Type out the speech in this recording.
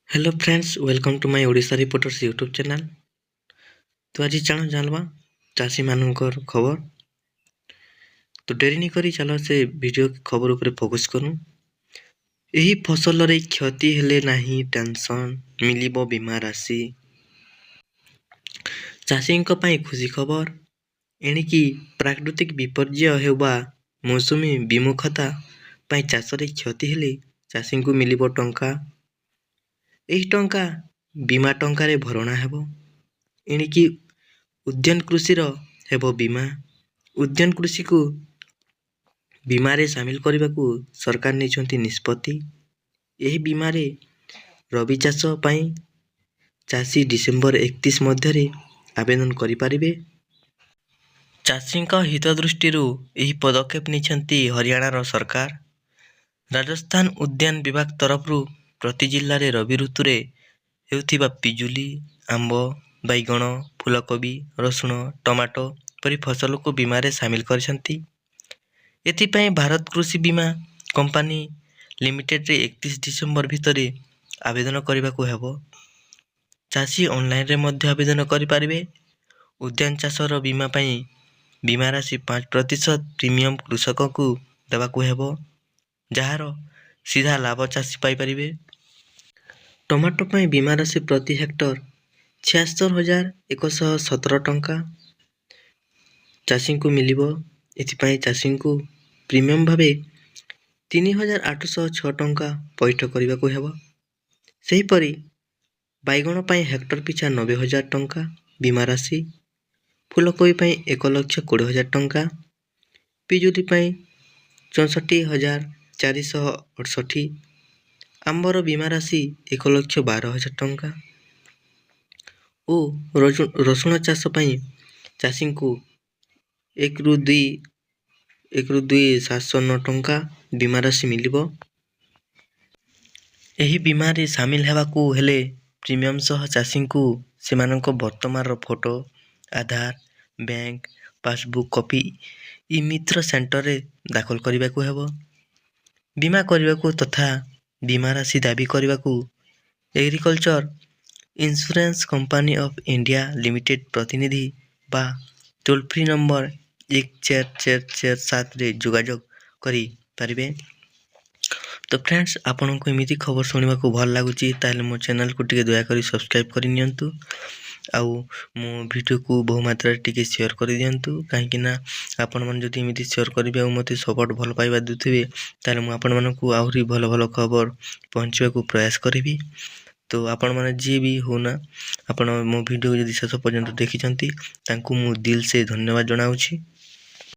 Hello friends, welcome to my Odisha reporters YouTube channel. तो आज चाण जानवा चाषी मानकर खबर। तो डेरी नहीं करी चलो से वीडियो खबर ऊपर फोकस करूं। यही फसल रे क्षति हेले नहीं टेंशन मिलिबो बीमा राशि। चाषी खुशी खबर एणिकी प्राकृतिक विपर्यय हेबा मौसुमी विमुखता चाष रे क्षति हेले चाषी को मिलिबो टंका। एही टंका बीमा टंका रे भरणा हेबो। एणिकी उद्यान कृषि हेबो बीमा। उद्यान कृषि को बीमा रे सामिल करने को सरकार नहीं निष्पत्ति। यही बीमा रे रबी चाष पाई चाषी डिसेम्बर 31 मध्य आवेदन करिपारिबे। चाषी हित दृष्टि यही पदक्षेप नहीं हरियाणा सरकार। राजस्थान उद्यान विभाग तरफ प्रति जिले में रबी ऋतु रे हेउथिबा पिजुली, आंब, बैगण, फूलकोबी, रसुण, टमाटो परी फसल को बीमा रे सामिल करछंती। एथिपाई भारत कृषि बीमा कंपनी लिमिटेड रे 31 डिसेम्बर भितर आवेदन करने को हेबो। चाषी ऑनलाइन रे मध्य आवेदन करि पारिबे। उद्यान चाषर बीमा पाई बीमा राशि 5% प्रीमियम कृषक को देवा को हेबो, जार सीधा लाभ चाषी पाई परिबे। टमाटो पाई बीमा राशि प्रति हेक्टर 76,117 टंका चाषी को मिलिबो। एथिपाई चाषी को प्रीमियम भावे 3,806 टंका पैठ करने को हेबो। सेहीपरि बैगण पाई हेक्टर पिछा 90,000 टंका बीमा राशि, फूलकोबी पाई 1,20,000 टंका, पिजुली पाई 64,468, आंबर बीमा राशि 1,12,000 टंका और रसुण चाष पाई चाषी को 1 ରୁ 2 709 टंका बीमा राशि मिलिबो। यही बीमा रे सामिल हेबाकू हेले प्रीमियम सह चाषी को सेमानक वर्तमान फोटो, आधार, बैंक पासबुक कॉपी ई मित्र सेंटर रे दाखल करने को हेबो। बीमा करने को तथा बीमा राशि दाबी करने को agriculture insurance company of India limited प्रतिनिधि बा टोल फ्री नंबर 1447 रे जोगाजोग करि पारिबे। तो फ्रेंड्स, आपन को एमिति खबर सुनिबा को भल लागुची ताले मो चैनल को टिके दया करी सब्सक्राइब करि नियंतु आउ मो वीडियो को बहु मात्रा टिके शेयर करि दियंतु। काहेकि ना आपन मन जदि एमिति शेयर करिबे आ मते सपोर्ट भल पाइबा दुथिबे ताले मो आपन मन को आहुरी भल भल खबर पहुंचबा को प्रयास करिबी। तो आपण माने जी भी हो ना आपण मो वीडियो जदि शेष पर्यंत देखिचंती तांकु मु दिल से धन्यवाद जणाउछि।